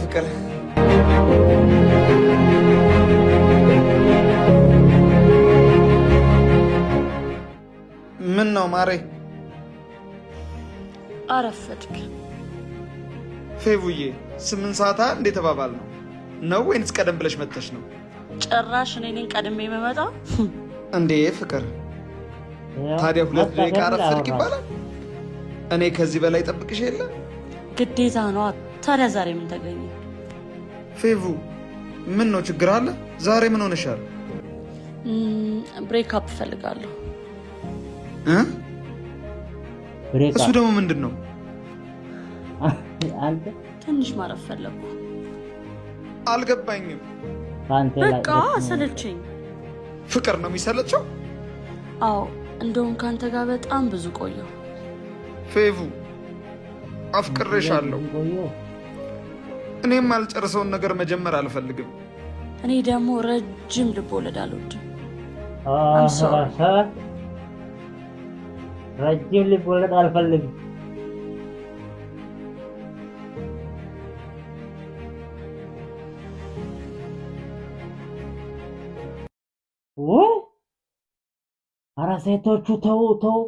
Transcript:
ፍቅር ምን ነው ማሬ? አረፈድክ? ፌቡዬ 8 ሰዓት እንዴ ተባባል ነው ወይንስ ቀደም ብለሽ መጥተሽ ነው? ጭራሽ እኔ ነኝ ቀድሜ የምመጣው እንዴ ፍቅር? ታዲያ 2 ደቂቃ አረፈድክ ይባላል? እኔ ከዚህ በላይ ጠብቅሽ የለ ግዴታ ነው። ታዲያ ዛሬ ምን ተገኘ? ፌቡ ምን ነው ችግር አለ? ዛሬ ምን ሆነሻል? ብሬክ አፕ ፈልጋለሁ። እሱ ደግሞ ምንድን ነው? አንተ ትንሽ ማረፍ ፈለኩ። አልገባኝም። በቃ ሰለቸኝ። ፍቅር ነው የሚሰለቸው? አዎ እንደውም ካንተ ጋር በጣም ብዙ ቆየሁ። ፌቡ አፍቅሬሻለሁ። እኔም አልጨርሰውን ነገር መጀመር አልፈልግም። እኔ ደግሞ ረጅም ልቦለድ አልወድም። ረጅም ልቦለድ አልፈልግም። ኧረ ሴቶቹ ተው ተው።